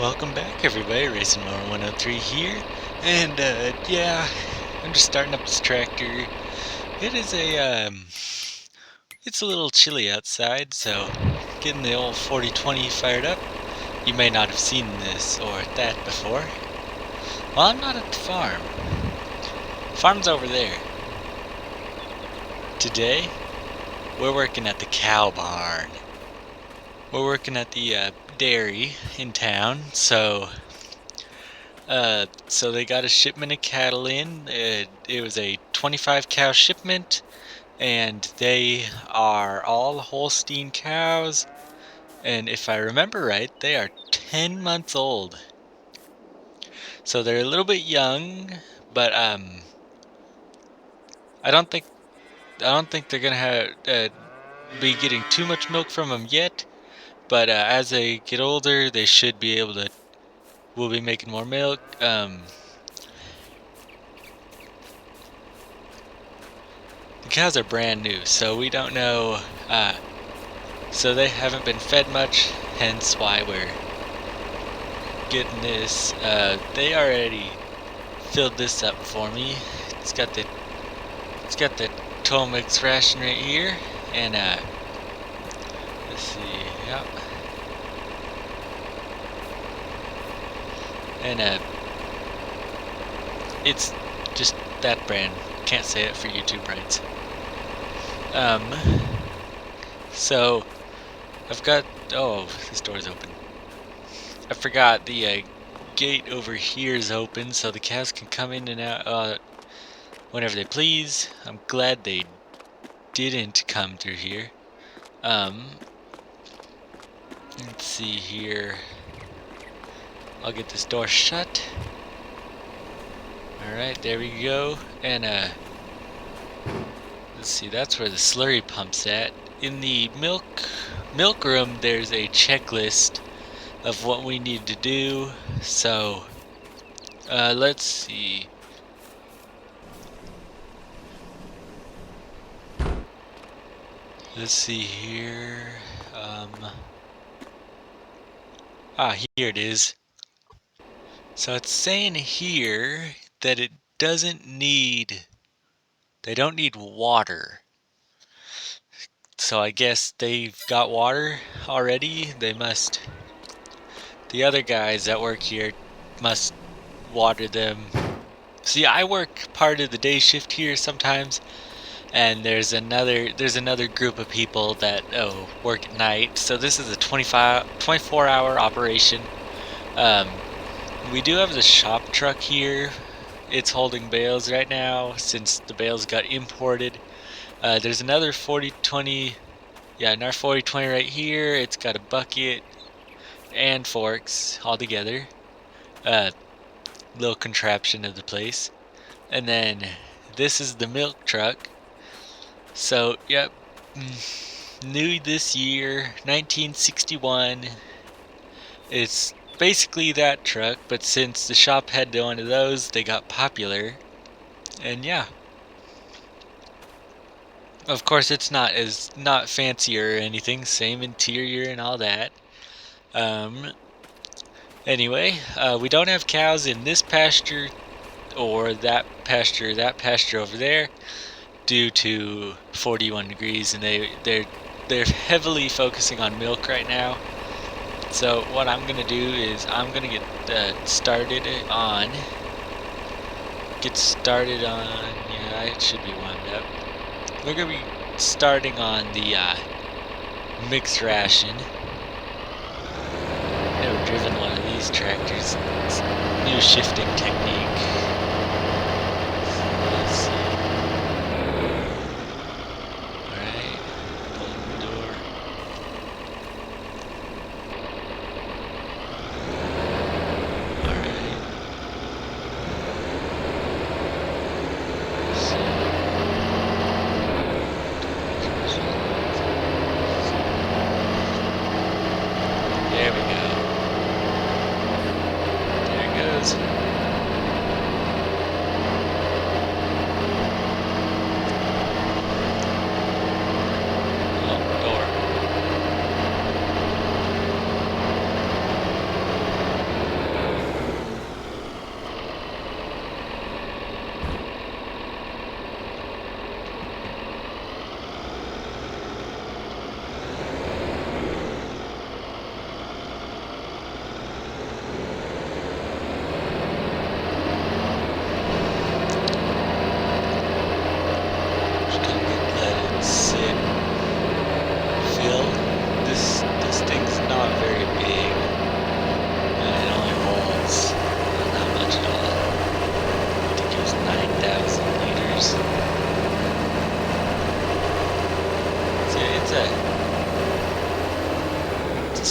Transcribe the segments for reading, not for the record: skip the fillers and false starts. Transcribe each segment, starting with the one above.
Welcome back, everybody. Racing Mower 103 here, and yeah, I'm just starting up this tractor. It is it's a little chilly outside, so getting the old 4020 fired up. You may not have seen this or that before. Well, I'm not at the farm. Farm's over there. Today, we're working at the cow barn. We're working at the dairy in town, so they got a shipment of cattle in. It was a 25 cow shipment, and they are all Holstein cows. And if I remember right, they are 10 months old. So they're a little bit young, but I don't think they're gonna be getting too much milk from them yet. But as they get older, they should be able to. We'll be making more milk. The cows are brand new, so we don't know. So they haven't been fed much, hence why we're getting this. They already filled this up for me. It's got the 12 mix ration right here, and let's see, yep, and it's just that brand. Can't say it for YouTube rights. So I've got. Oh, this door's open. I forgot the gate over here is open, so the cows can come in and out whenever they please. I'm glad they didn't come through here. Let's see here. I'll get this door shut. Alright, there we go. And let's see, that's where the slurry pump's at. In the milk room, there's a checklist of what we need to do. So let's see. Let's see here. Here it is. So it's saying here that it doesn't need. They don't need water. So I guess they've got water already. They must. The other guys that work here must water them. See, I work part of the day shift here sometimes, and there's another group of people that work at night. So this is a 24-hour operation. We do have the shop truck here. It's holding bales right now since the bales got imported. There's another 4020, yeah, another 4020 right here. It's got a bucket and forks all together. Little contraption of the place. And then this is the milk truck. So, yep, new this year, 1961. It's basically that truck, but since the shop had one of those, they got popular. And yeah. Of course, it's not fancy or anything. Same interior and all that. Anyway, we don't have cows in this pasture or that pasture over there, due to 41 degrees, and they're heavily focusing on milk right now. So what I'm gonna do is I'm gonna get started on. Yeah, it should be wound up. We're gonna be starting on the mixed ration. Never driven one of these tractors. It's new shifting technique. Let's see. Alright, open the door. Alright. There we go. There it goes.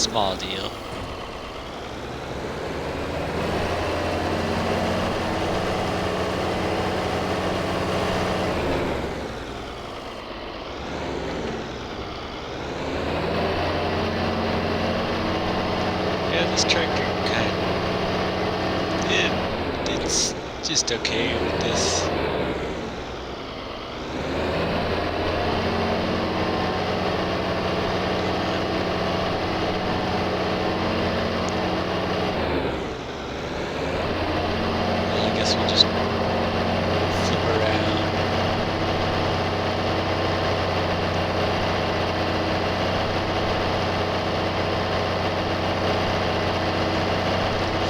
small deal. Yeah, this tractor it's just okay with this. Well, I guess we'll just flip around.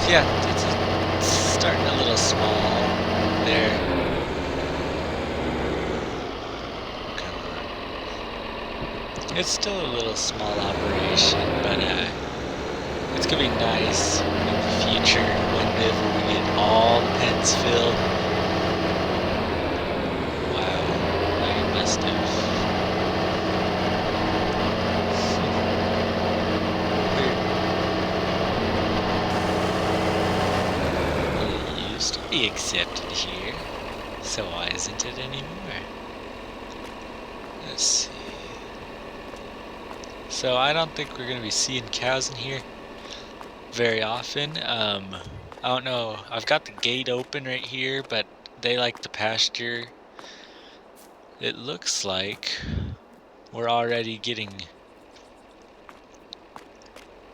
Yeah, it's starting a little small there. Come on. It's still a little small operation, but it's gonna be nice in the future whenever we get all the pens filled. Wow, I must have. It used to be accepted here, so why isn't it anymore? Let's see. So I don't think we're gonna be seeing cows in here very often. I don't know. I've got the gate open right here, but they like the pasture. It looks like we're already getting,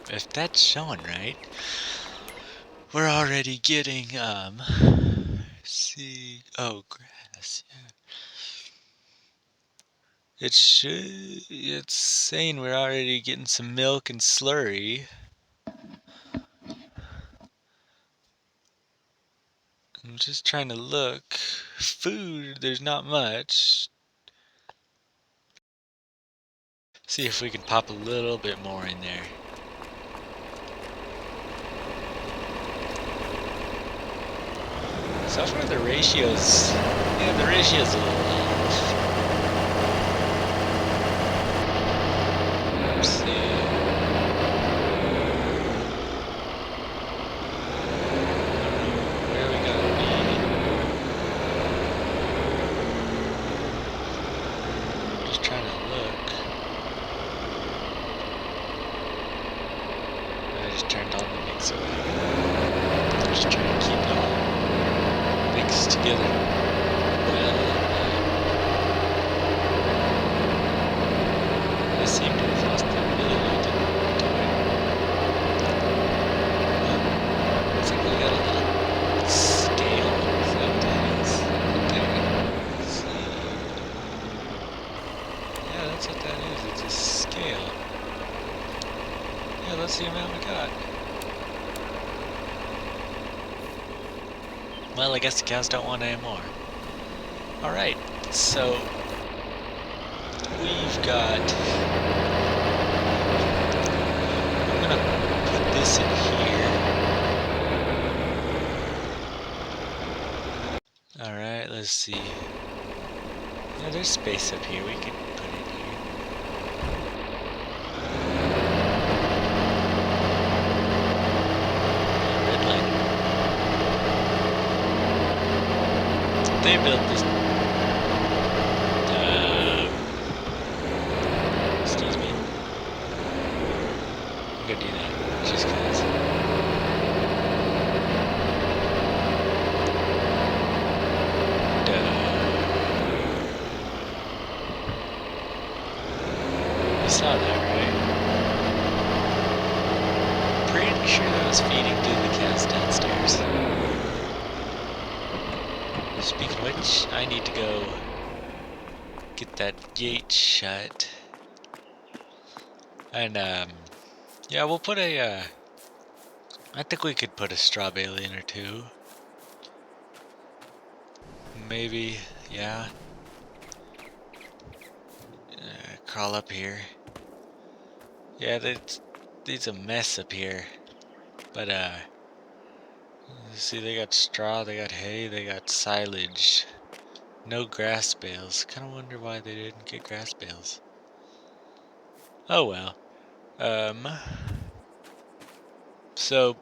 if that's showing right, we're already getting, see, oh, grass, yeah. It's saying we're already getting some milk and slurry. I'm just trying to look. Food, there's not much. See if we can pop a little bit more in there. So far the ratio's, yeah, the ratio's a little off. Let's see. Where we gotta be? Just trying to look. I just turned on the mixer. Just trying to keep it all mixed together. Well, I seem to have lost the ability to do it. Looks like we got a little scale. Is that what that is? There. Let's see. Yeah, that's what that is. It's a scale. Yeah, that's the amount we got. Well, I guess the cows don't want any more. Alright, so we've got, I'm gonna put this in here. Alright, let's see. Yeah, there's space up here. We can put it here. Red light. They built this. Excuse me. I'm gonna do that just cause. You saw that, right? Pretty sure that was feeding to the cats downstairs. Speaking of which, I need to go get that gate shut. And, yeah, we'll put a, I think we could put a straw bale in or two. Maybe, yeah. Crawl up here. Yeah, it's a mess up here. But, see, they got straw, they got hay, they got silage. No grass bales. Kind of wonder why they didn't get grass bales. Oh well. So,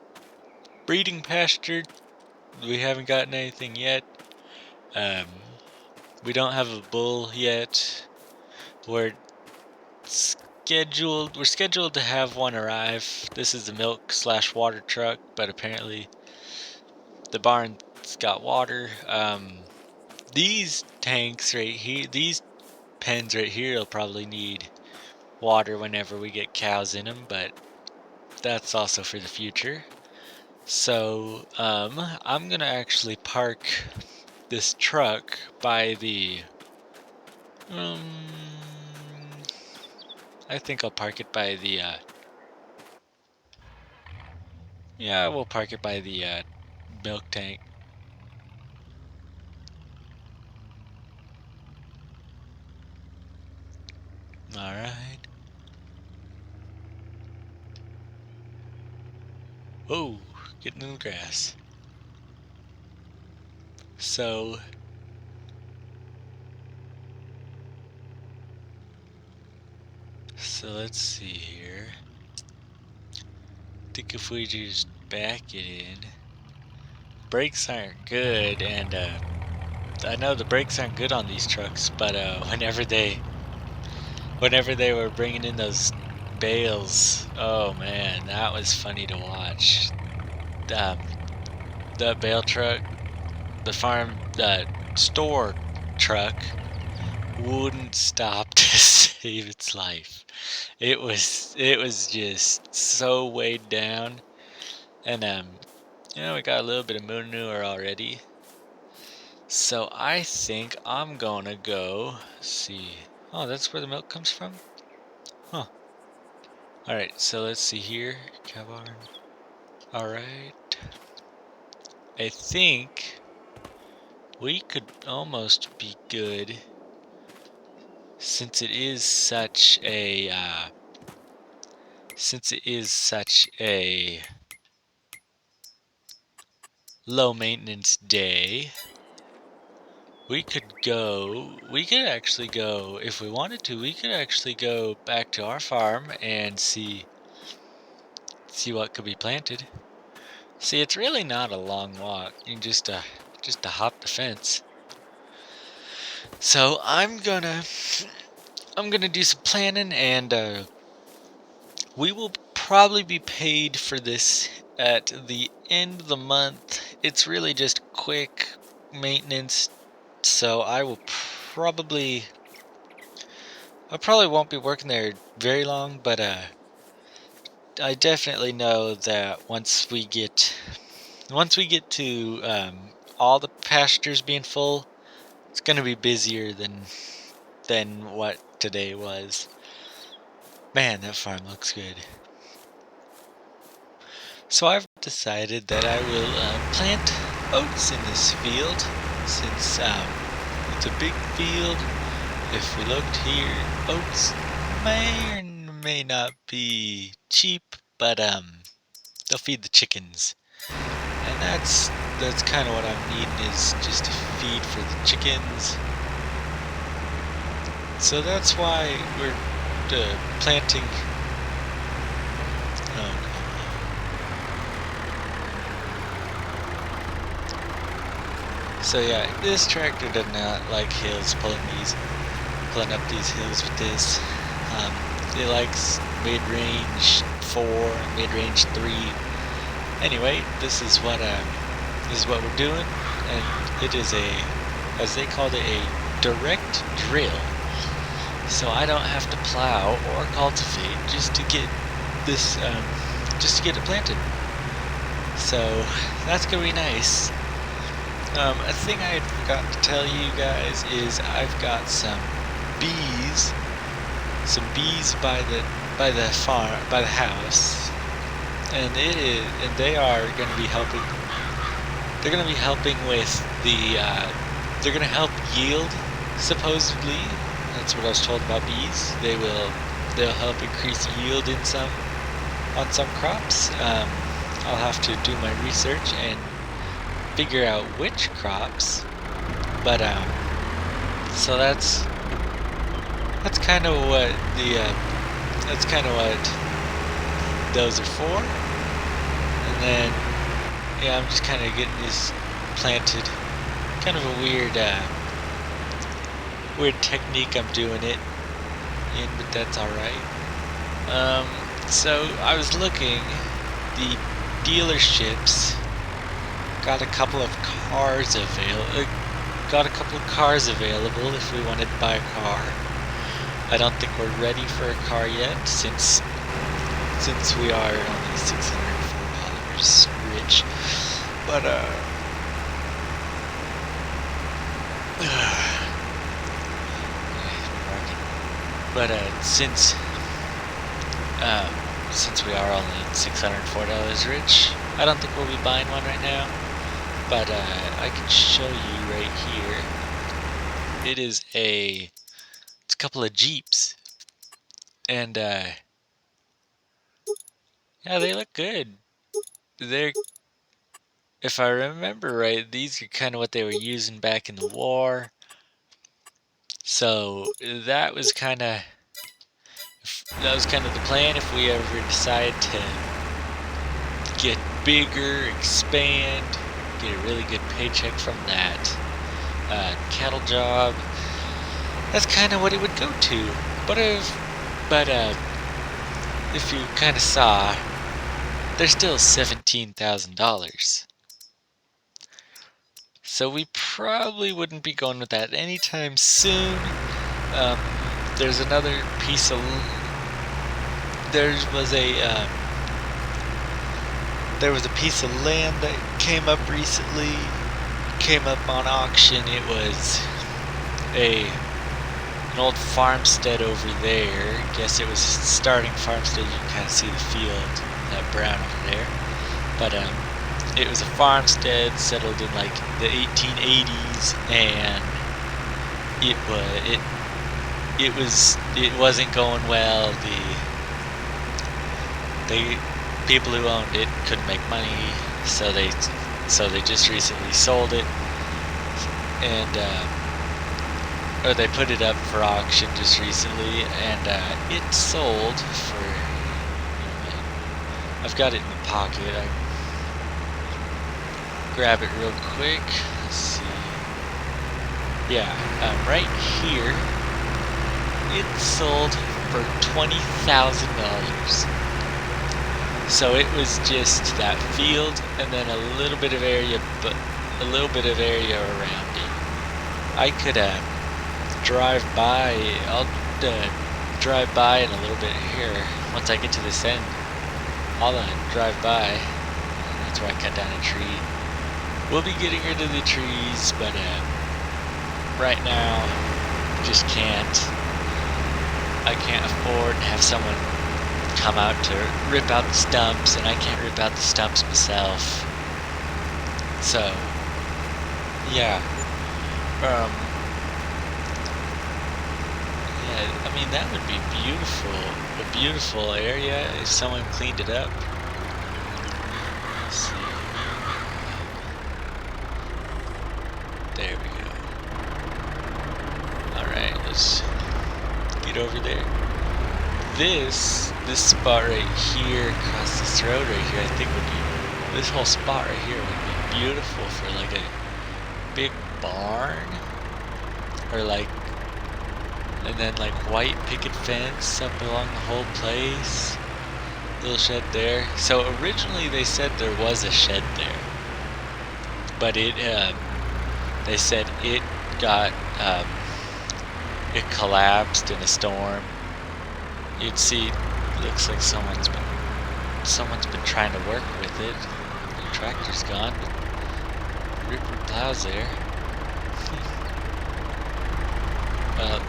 breeding pasture, we haven't gotten anything yet. We don't have a bull yet. We're scheduled to have one arrive. This is the milk/water truck, but apparently the barn's got water. These tanks right here, these pens right here will probably need water whenever we get cows in them, but that's also for the future. So, I'm gonna actually park this truck by the, I think I'll park it by the, yeah, we'll park it by the, milk tank. Alright. Whoa, getting in the grass. So let's see here. I think if we just back it in, brakes aren't good, and I know the brakes aren't good on these trucks, but whenever they were bringing in those bales, oh man, that was funny to watch. The bale truck, the store truck wouldn't stop to save its life. It was just so weighed down, and we got a little bit of manure already. So I think I'm gonna go see. Oh, that's where the milk comes from? Huh. Alright, so let's see here. Cow barn. Alright. I think we could almost be good since it is such a low maintenance day. We could actually go, if we wanted to, we could actually go back to our farm and see what could be planted. See, it's really not a long walk. You can just hop the fence. So I'm gonna do some planning, and we will probably be paid for this at the end of the month. It's really just quick maintenance, so I probably won't be working there very long, but I definitely know that once we get to all the pastures being full, it's gonna be busier than what today was. Man, that farm looks good. So I've decided that I will plant oats in this field, since it's a big field. If we looked here, oats may or may not be cheap, but they'll feed the chickens, and that's kind of what I'm needing, is just a feed for the chickens. So that's why we're planting. Oh no. So yeah, this tractor does not like hills, pulling up these hills with this. It likes mid-range 4, mid-range 3. Anyway, this is what we're doing, and it is as they called it, a direct drill. So I don't have to plow or cultivate just to get this, just to get it planted. So that's gonna be nice. A thing I forgot to tell you guys is I've got some bees by the farm, by the house, and they are going to be helping. They're going to be helping with the. They're going to help yield, supposedly. That's what I was told about bees. They'll help increase yield on some crops. I'll have to do my research and figure out which crops, but so that's kind of what those are for. then, yeah, I'm just kind of getting this planted. Kind of a weird technique I'm doing it in, but that's alright. So I was looking, the dealerships got a couple of cars available if we wanted to buy a car. I don't think we're ready for a car yet, since we are only $604 rich. But since we are only $604 rich, I don't think we'll be buying one right now. But I can show you right here. It's a couple of Jeeps, and yeah, they look good. If I remember right, these are kind of what they were using back in the war. So that was kind of the plan. If we ever decide to get bigger, expand, get a really good paycheck from that cattle job, that's kind of what it would go to. But if you kind of saw, there's still $17,000. So we probably wouldn't be going with that anytime soon. There's another piece of... There was a piece of land that came up recently. Came up on auction. It was an old farmstead over there. Guess it was a starting farmstead. You can kind of see the field, that brown over there. But it was a farmstead settled in like the 1880s, and it wasn't going well. The people who owned it couldn't make money, so they just recently sold it, and or they put it up for auction just recently, and it sold for, I've got it in the pocket. I grab it real quick. Let's see. Yeah, right here, it sold for $20,000. So it was just that field, and then a little bit of area, but a little bit of area around it. I could drive by. I'll drive by in a little bit here. Once I get to this end, I'll drive by. That's where I cut down a tree. We'll be getting rid of the trees, but right now, just can't. I can't afford to have someone come out to rip out the stumps, and I can't rip out the stumps myself. So, yeah. Yeah, I mean, that would be beautiful. A beautiful area if someone cleaned it up. Let's see. There we go. Alright, let's get over there. This spot right here, across this road right here, I think this whole spot right here would be beautiful for like a big barn, or and then like white picket fence up along the whole place. Little shed there. So originally they said there was a shed there, but they said it collapsed in a storm. You'd see, looks like someone's been trying to work with it. The tractor's gone, but Ripper plows there. Well,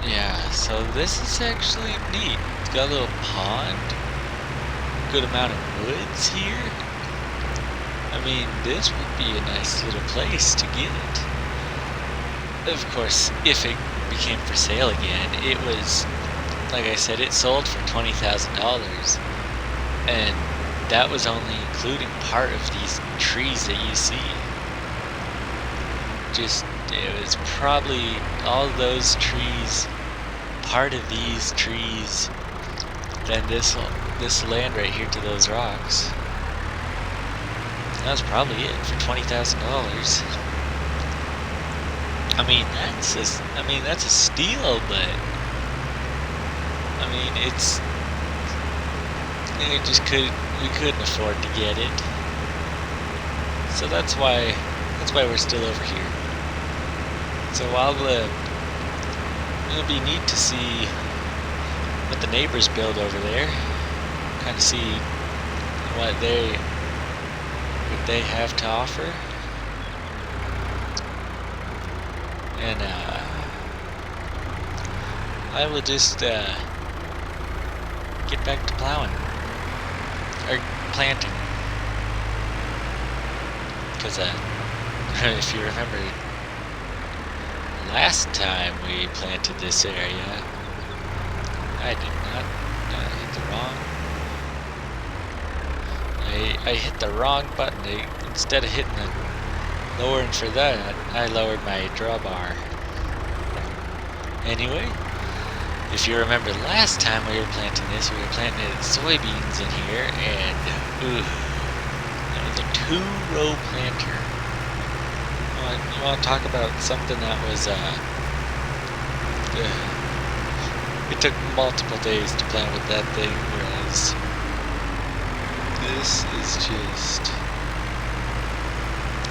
yeah, so this is actually neat. It's got a little pond, good amount of woods here. I mean, this would be a nice little place to get it. Of course, if it became for sale again, it was, like I said, it sold for $20,000, and that was only including part of these trees that you see. It was probably all those trees, part of these trees, then this this land right here to those rocks. That was probably it for $20,000. I mean, that's a steal, but I mean, we couldn't afford to get it. So that's why we're still over here. So it'll be neat to see what the neighbors build over there. Kind of see what they have to offer. And I will just get back to plowing or planting, because if you remember, last time we planted this area, I did not hit the wrong. I hit the wrong button. Instead of hitting the lowering for that, I lowered my drawbar. Anyway, if you remember last time we were planting this, we were planting soybeans in here, and that was a 2-row planter. You want to talk about something that was it took multiple days to plant with that thing, whereas this is just,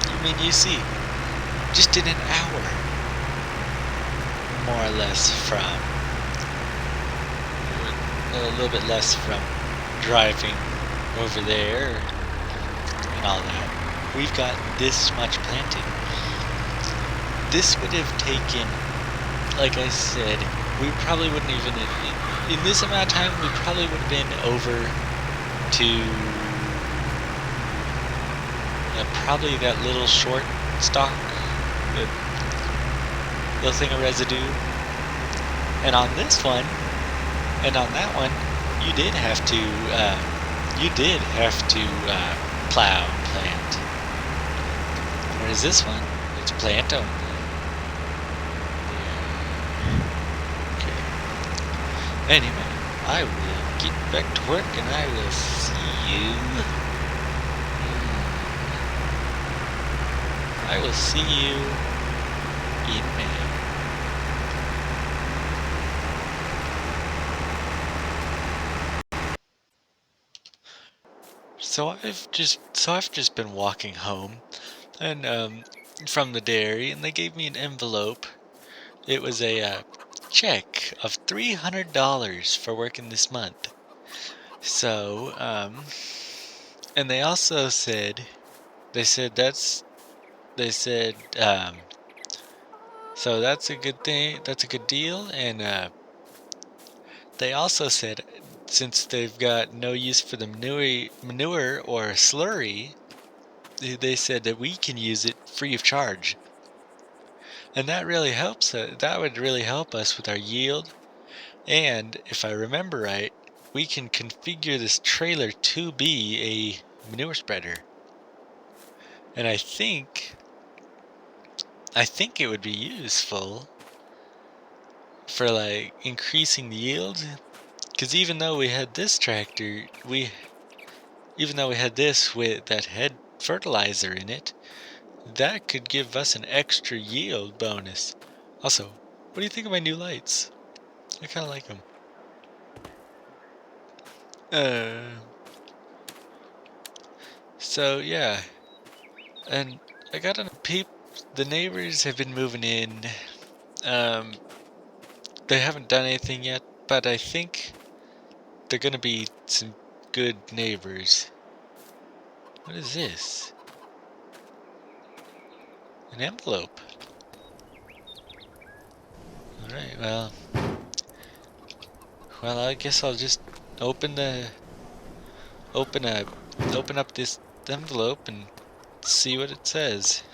I mean, you see, just in an hour, more or less, from a little bit less from driving over there and all that. We've got this much planting. This would have taken, like I said, we probably wouldn't even, in this amount of time, we probably would have been over to probably that little short stalk, the little thing of residue. And on this one, and on that one, you did have to plow and plant. Whereas this one, it's plant only. Okay. Anyway, I will get back to work, and I will see you. I will see you in May. So I've just been walking home, and from the dairy, and they gave me an envelope. It was a check of $300 for working this month. So and they also said, so that's a good thing. That's a good deal, and they also said, since they've got no use for the manure or slurry, they said that we can use it free of charge. And that really helps. That would really help us with our yield. And if I remember right, we can configure this trailer to be a manure spreader. And I think it would be useful for like increasing the yield. Because even though we had this tractor, even though we had this that had fertilizer in it, that could give us an extra yield bonus. Also, what do you think of my new lights? I kind of like them. So yeah, and I got on a peep. The neighbors have been moving in. They haven't done anything yet, but I think they're gonna be some good neighbors. What is this? An envelope. Alright, well, I guess I'll just open up this envelope and see what it says.